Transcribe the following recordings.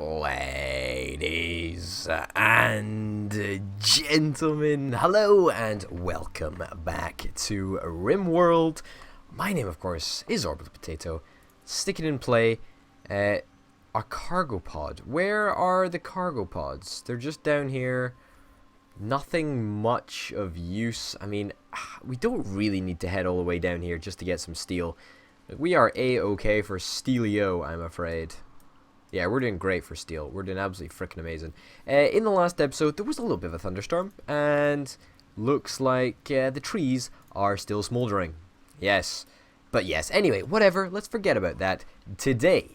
Ladies and gentlemen, hello and welcome back to Rimworld. My name, of course, is Orbital Potato. Sticking in play, a cargo pod. Where are the cargo pods? They're just down here. Nothing much of use. I mean, we don't really need to head all the way down here just to get some steel. We are A-okay for steelio, I'm afraid. Yeah, we're doing great for steel. We're doing absolutely freaking amazing. In the last episode, there was a little bit of a thunderstorm, and looks like the trees are still smoldering. Yes. But yes, anyway, whatever. Let's forget about that. Today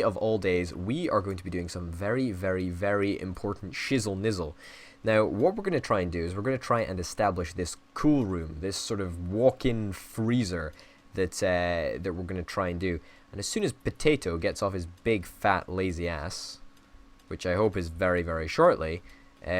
of all days, we are going to be doing some very, very, very important shizzle-nizzle. Now, what we're going to try and do is we're going to try and establish this cool room, this sort of walk-in freezer that we're going to try and do. And as soon as Potato gets off his big, fat, lazy ass, which I hope is very, very shortly,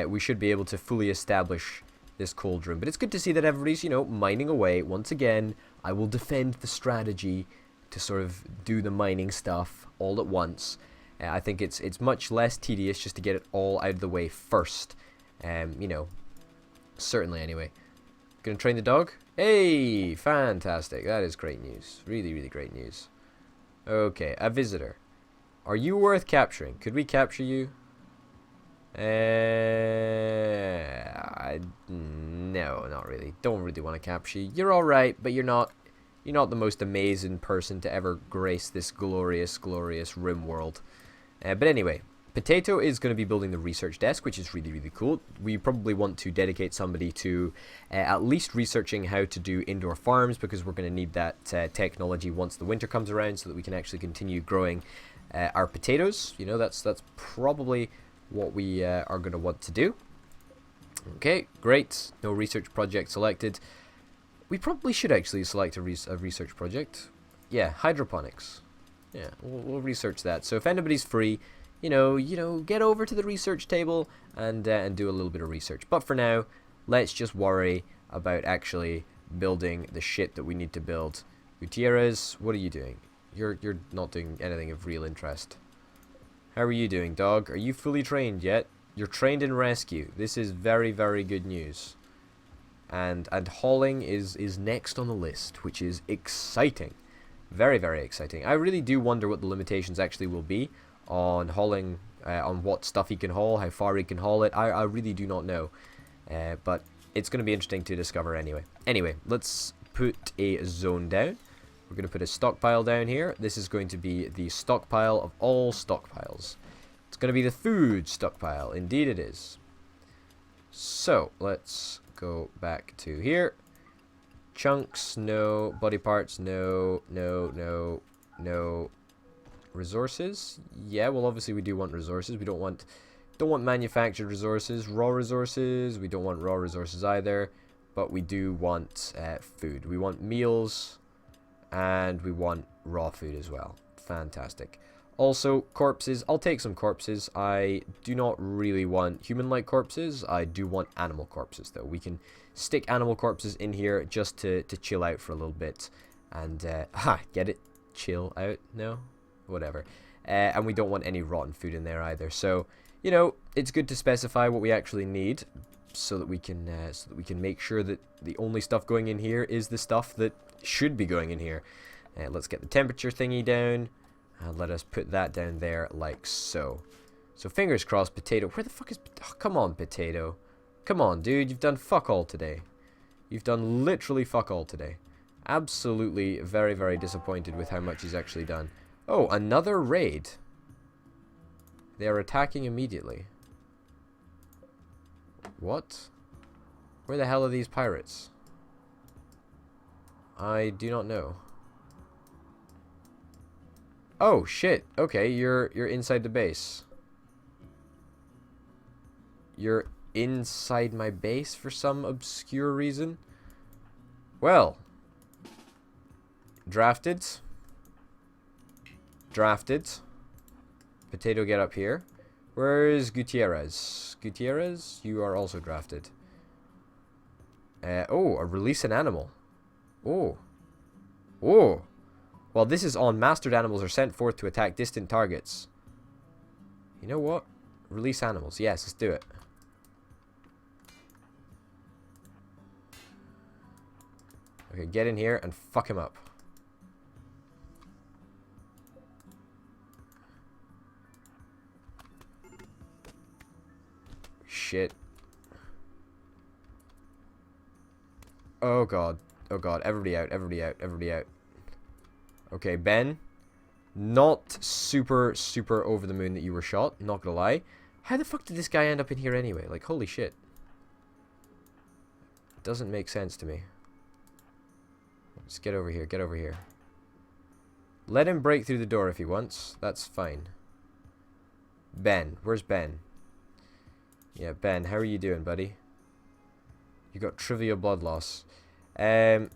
we should be able to fully establish this cold room. But it's good to see that everybody's, mining away. Once again, I will defend the strategy to sort of do the mining stuff all at once. I think it's much less tedious just to get it all out of the way first. Certainly anyway. Gonna train the dog? Hey, fantastic. That is great news. Really, really great news. Okay, a visitor. Are you worth capturing? Could we capture you? No, not really. Don't really want to capture you. You're alright, but you're not the most amazing person to ever grace this glorious, glorious Rimworld. But anyway, Potato is going to be building the research desk, which is really, really cool. We probably want to dedicate somebody to at least researching how to do indoor farms, because we're going to need that technology once the winter comes around so that we can actually continue growing our potatoes. That's probably what we are going to want to do. Okay, great. No research project selected. We probably should actually select a research project. Yeah, hydroponics. Yeah, we'll research that. So if anybody's free, get over to the research table and do a little bit of research. But for now, let's just worry about actually building the shit that we need to build. Gutierrez, what are you doing? You're not doing anything of real interest. How are you doing, dog? Are you fully trained yet? You're trained in rescue. This is very, very good news. And hauling is next on the list, which is exciting. Very, very exciting. I really do wonder what the limitations actually will be on hauling, on what stuff he can haul, how far he can haul it. I really do not know. But it's going to be interesting to discover anyway. Anyway, let's put a zone down. We're going to put a stockpile down here. This is going to be the stockpile of all stockpiles. It's going to be the food stockpile. Indeed it is. So, let's go back to here. Chunks, no. Body parts, no. Resources? Yeah, well obviously we do want resources. We don't want manufactured resources. Raw resources, we don't want raw resources either. But we do want food. We want meals, and we want raw food as well. Fantastic. Also, corpses. I'll take some corpses. I do not really want human-like corpses. I do want animal corpses, though. We can stick animal corpses in here just to chill out for a little bit. And, get it? Chill out? No? Whatever. And we don't want any rotten food in there either. So, it's good to specify what we actually need so that we can make sure that the only stuff going in here is the stuff that should be going in here. Let's get the temperature thingy down. Let us put that down there like so. So fingers crossed, Potato. Where the fuck is... Oh, come on, Potato. Come on, dude. You've done fuck all today. You've done literally fuck all today. Absolutely very, very disappointed with how much he's actually done. Oh, another raid. They are attacking immediately. What? Where the hell are these pirates? I do not know. Oh shit. Okay, you're inside the base. You're inside my base for some obscure reason. Well, drafted. Potato, get up here. Where is Gutierrez? Gutierrez, you are also drafted. Release an animal. Oh. Well, this is on mastered animals are sent forth to attack distant targets. You know what? Release animals. Yes, let's do it. Okay, get in here and fuck him up. Shit. Oh god. Oh god. Everybody out. Everybody out. Everybody out. Okay, Ben. Not super, super over the moon that you were shot. Not gonna lie. How the fuck did this guy end up in here anyway? Like, holy shit. Doesn't make sense to me. Let's get over here. Get over here. Let him break through the door if he wants. That's fine. Ben. Where's Ben? Yeah, Ben. How are you doing, buddy? You got trivial blood loss. I'm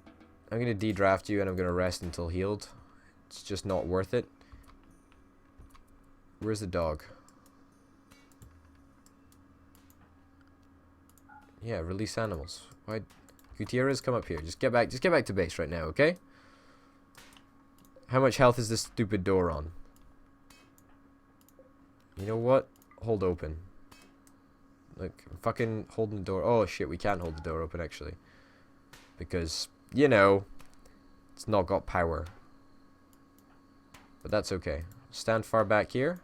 going to de-draft you and I'm going to rest until healed. It's just not worth it. Where's the dog? Yeah, release animals. Why? Gutierrez, come up here. Just get back to base right now, okay? How much health is this stupid door on? You know what? Hold open. Like, I'm fucking holding the door. Oh shit, we can't hold the door open actually. Because, you know, it's not got power. But that's okay. Stand far back here.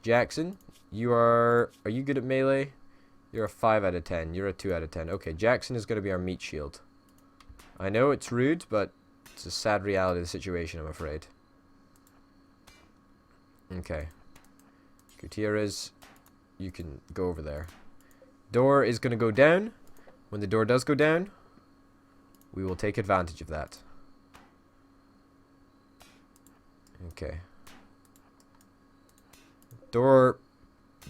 Jackson, are you good at melee? You're a 5 out of 10. You're a 2 out of 10. Okay, Jackson is going to be our meat shield. I know it's rude, but it's a sad reality of the situation, I'm afraid. Okay. Gutierrez, you can go over there. Door is going to go down. When the door does go down, we will take advantage of that. Okay. Door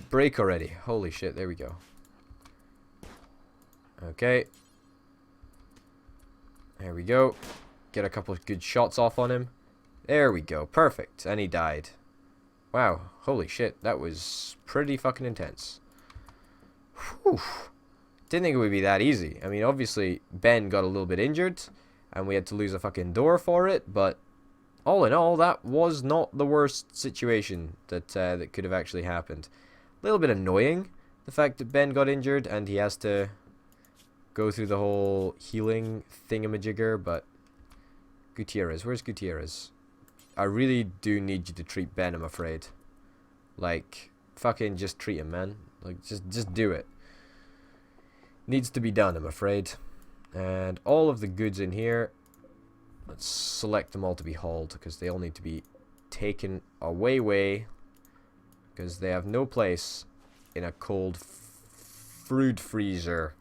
break already. Holy shit, there we go. Okay. There we go. Get a couple of good shots off on him. There we go. Perfect. And he died. Wow. Holy shit. That was pretty fucking intense. Whew. Didn't think it would be that easy. I mean, obviously, Ben got a little bit injured. And we had to lose a fucking door for it. But all in all, that was not the worst situation that that could have actually happened. A little bit annoying. The fact that Ben got injured and he has to go through the whole healing thingamajigger, but Gutierrez, where's Gutierrez? I really do need you to treat Ben, I'm afraid. Like, fucking just treat him, man. Like, just do it. Needs to be done, I'm afraid. And all of the goods in here, let's select them all to be hauled, because they all need to be taken away, because they have no place in a cold fruit freezer.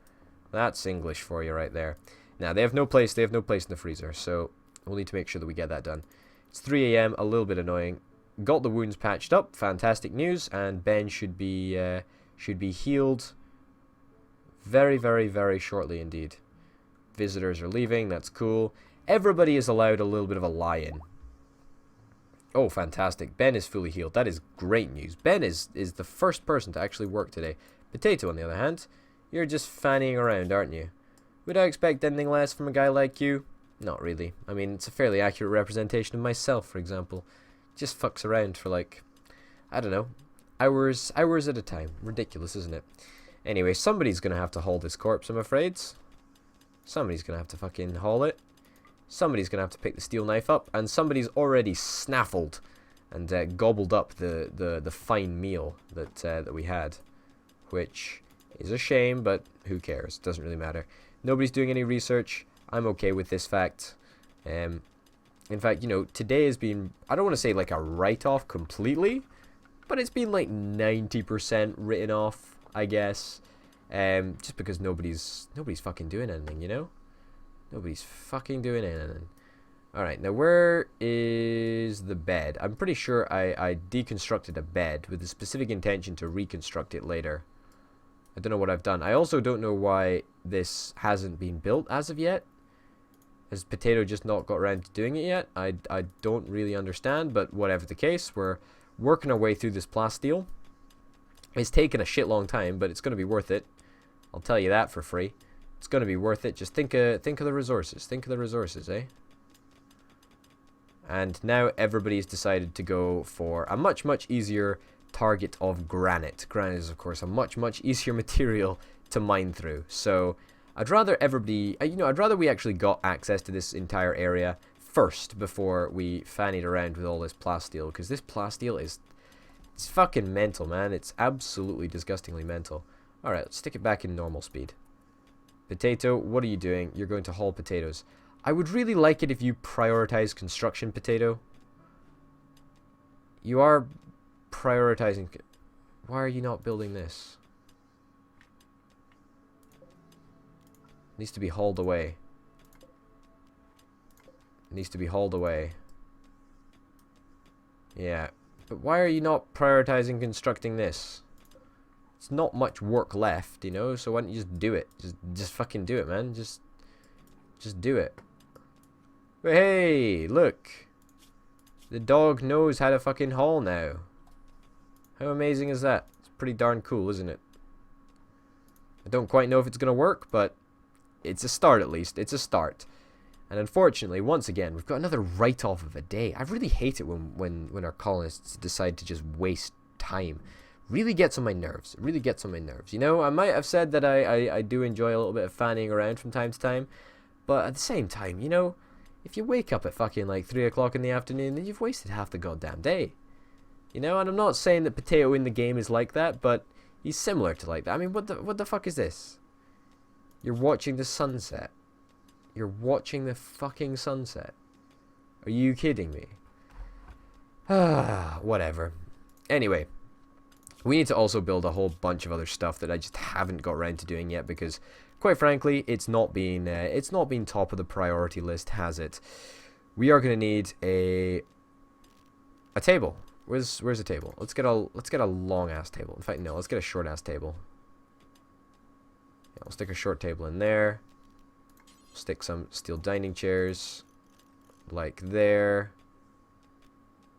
That's English for you right there. Now, they have no place in the freezer, so we'll need to make sure that we get that done. It's 3 a.m., a little bit annoying. Got the wounds patched up, fantastic news, and Ben should be healed very, very, very shortly indeed. Visitors are leaving, that's cool. Everybody is allowed a little bit of a lie-in. Oh, fantastic. Ben is fully healed. That is great news. Ben is the first person to actually work today. Potato, on the other hand, you're just fannying around, aren't you? Would I expect anything less from a guy like you? Not really. I mean, it's a fairly accurate representation of myself, for example. Just fucks around for like, I don't know, hours at a time. Ridiculous, isn't it? Anyway, somebody's going to have to haul this corpse, I'm afraid. Somebody's going to have to fucking haul it. Somebody's going to have to pick the steel knife up. And somebody's already snaffled and gobbled up the fine meal that we had. Which is a shame, but who cares? Doesn't really matter. Nobody's doing any research. I'm okay with this fact. In fact, you know, today has been, I don't want to say like a write-off completely, but it's been like 90% written off, I guess. Just because nobody's fucking doing anything, you know? Nobody's fucking doing anything. Alright, now where is the bed? I'm pretty sure I deconstructed a bed with the specific intention to reconstruct it later. I don't know what I've done. I also don't know why this hasn't been built as of yet. Has Potato just not got around to doing it yet? I don't really understand, but whatever the case, we're working our way through this plasteel. It's taken a shit long time, but it's going to be worth it. I'll tell you that for free. It's going to be worth it. Just think of the resources. Think of the resources, eh? And now everybody's decided to go for a much, much easier target of granite. Granite is, of course, a much, much easier material to mine through. So I'd rather everybody, I'd rather we actually got access to this entire area first before we fannied around with all this plasteel, because this plasteel it's fucking mental, man. It's absolutely disgustingly mental. Alright, let's stick it back in normal speed. Potato, what are you doing? You're going to haul potatoes. I would really like it if you prioritize construction, Potato. You are prioritizing... Why are you not building this? It needs to be hauled away. It needs to be hauled away. Yeah. But why are you not prioritizing constructing this? It's not much work left, you know, so why don't you just do it? Just fucking do it, man. Just do it. But hey, look. The dog knows how to fucking haul now. How amazing is that? It's pretty darn cool, isn't it? I don't quite know if it's gonna work, but it's a start at least. It's a start. And unfortunately, once again, we've got another write-off of a day. I really hate it when our colonists decide to just waste time. Really gets on my nerves. It really gets on my nerves. You know, I might have said that I do enjoy a little bit of fanning around from time to time. But at the same time, you know, if you wake up at fucking like 3 o'clock in the afternoon, then you've wasted half the goddamn day. You know, and I'm not saying that Potato in the game is like that, but he's similar to like that. I mean, what the fuck is this? You're watching the sunset. You're watching the fucking sunset. Are you kidding me? Whatever. Anyway, we need to also build a whole bunch of other stuff that I just haven't got around to doing yet because, quite frankly, it's not been top of the priority list, has it? We are going to need a table. Where's the table? Let's get a long ass table. In fact, no, let's get a short ass table. Yeah, I'll stick a short table in there. Stick some steel dining chairs, like there.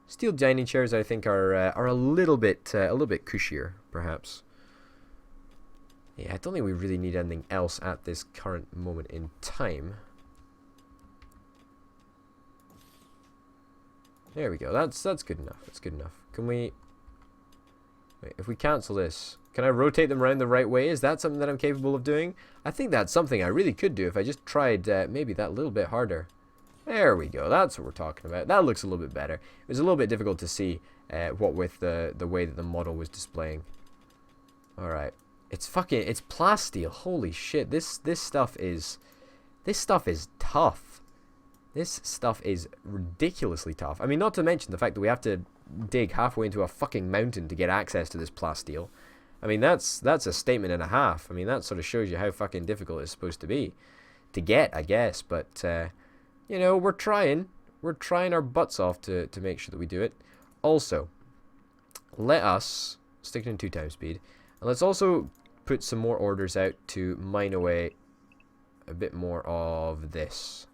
Steel dining chairs, I think, are a little bit cushier, perhaps. Yeah, I don't think we really need anything else at this current moment in time. There we go. That's good enough. That's good enough. Can we? Wait, if we cancel this, can I rotate them around the right way? Is that something that I'm capable of doing? I think that's something I really could do if I just tried maybe that little bit harder. There we go. That's what we're talking about. That looks a little bit better. It was a little bit difficult to see what with the way that the model was displaying. All right. It's plasteel. Holy shit. This stuff is tough. This stuff is ridiculously tough. I mean, not to mention the fact that we have to dig halfway into a fucking mountain to get access to this plasteel. I mean, that's a statement and a half. I mean, that sort of shows you how fucking difficult it's supposed to be to get, I guess. But you know, we're trying our butts off to make sure that we do it. Also, let us stick it in 2x speed, and let's also put some more orders out to mine away a bit more of this.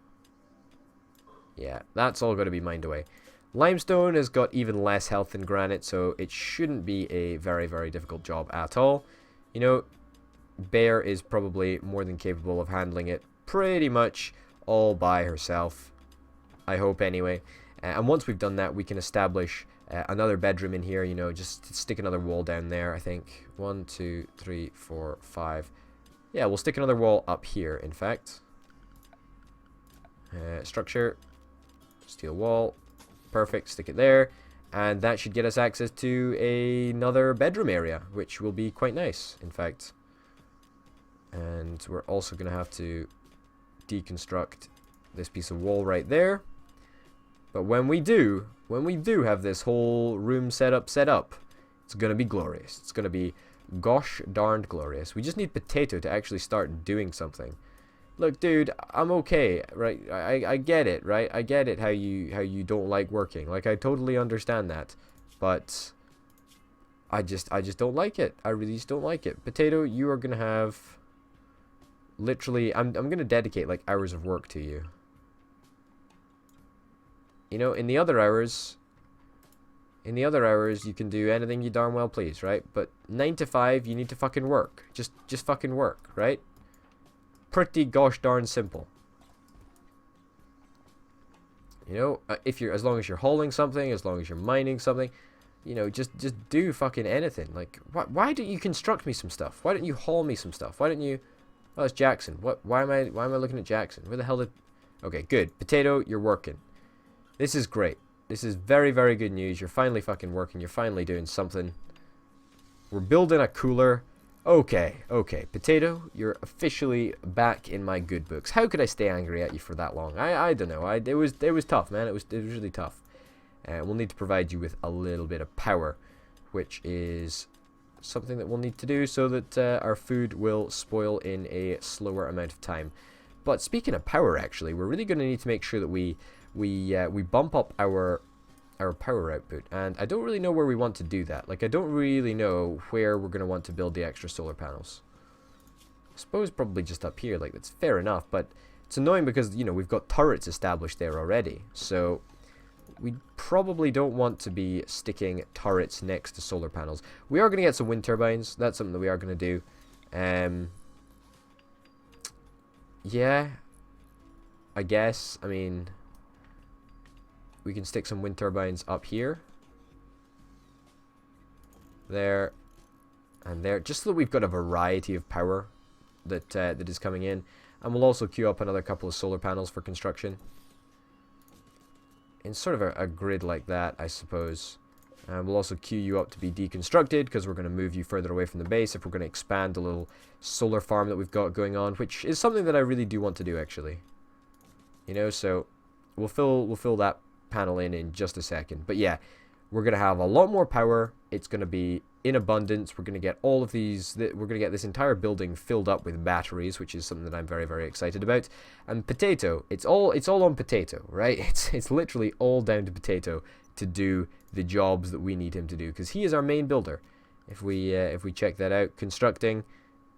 Yeah, that's all going to be mined away. Limestone has got even less health than granite, so it shouldn't be a very, very difficult job at all. You know, Bear is probably more than capable of handling it pretty much all by herself. I hope, anyway. And once we've done that, we can establish another bedroom in here, you know, just stick another wall down there, I think. 1, 2, 3, 4, 5. Yeah, we'll stick another wall up here, in fact. Structure. Steel wall. Perfect. Stick it there. And that should get us access to another bedroom area, which will be quite nice, in fact. And we're also going to have to deconstruct this piece of wall right there. But when we do have this whole room set up, it's going to be glorious. It's going to be gosh darned glorious. We just need Potato to actually start doing something. Look, dude, I'm okay, right? I get it, right? I get it how you don't like working. Like, I totally understand that. But I just don't like it. I really just don't like it. Potato, you are going to have literally I'm going to dedicate like hours of work to you. You know, in the other hours you can do anything you darn well please, right? But 9 to 5 you need to fucking work. Just fucking work, right? Pretty gosh darn simple. You know, as long as you're hauling something, as long as you're mining something, You know, just do fucking anything. Like, why don't you construct me some stuff? Why don't you haul me some stuff? Why don't you... Oh, it's Jackson. Why am I looking at Jackson? Where the hell did... Okay, good. Potato, you're working. This is great. This is very, very good news. You're finally fucking working. You're finally doing something. We're building a cooler. Okay. Potato, you're officially back in my good books. How could I stay angry at you for that long? I don't know. It was tough, man. It was really tough. We'll need to provide you with a little bit of power, which is something that we'll need to do so that our food will spoil in a slower amount of time. But speaking of power, actually, we're really going to need to make sure that we bump up our power output, and I don't really know where we want to do that. Like, I don't really know where we're going to want to build the extra solar panels. I suppose probably just up here. Like, that's fair enough, but it's annoying because, you know, we've got turrets established there already, so we probably don't want to be sticking turrets next to solar panels. We are going to get some wind turbines. That's something that we are going to do. Yeah, I guess. I mean, we can stick some wind turbines up here, there, and there, just so that we've got a variety of power that that is coming in. And we'll also queue up another couple of solar panels for construction in sort of a grid like that, I suppose. We'll also queue you up to be deconstructed, because we're going to move you further away from the base if we're going to expand the little solar farm that we've got going on, which is something that I really do want to do, actually. You know, so we'll fill that panel in just a second. But yeah, we're going to have a lot more power. It's going to be in abundance. We're going to get all of these, we're going to get this entire building filled up with batteries, which is something that I'm very, very excited about. And Potato, it's all on Potato, right? It's literally all down to Potato to do the jobs that we need him to do, because he is our main builder. If we check that out, constructing,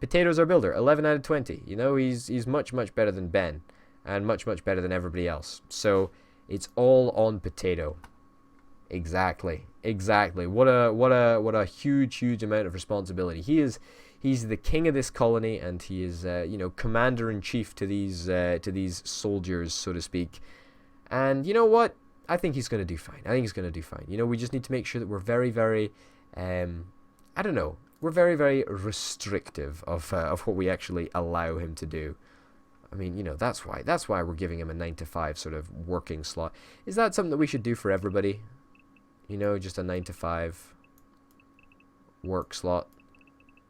Potato's our builder, 11 out of 20. You know, he's much better than Ben, and much better than everybody else. So it's all on Potato. Exactly. What a huge amount of responsibility. He's the king of this colony, and he is you know, commander in chief to these soldiers, so to speak. And you know what? I think he's going to do fine. You know, we just need to make sure that we're very, I don't know, we're very restrictive of what we actually allow him to do. I mean, you know, that's why we're giving him a 9-to-5 sort of working slot. Is that something that we should do for everybody? You know, just a 9-to-5 work slot.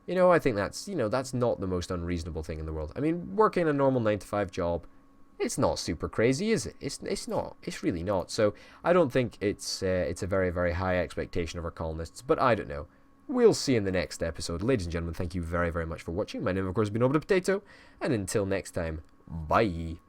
You know, I think that's not the most unreasonable thing in the world. I mean, working a normal 9-to-5 job, it's not super crazy, is it? It's not. It's really not. So I don't think it's a very high expectation of our colonists. But I don't know. We'll see in the next episode. Ladies and gentlemen, thank you very much for watching. My name, of course, has been Potato, and until next time, bye.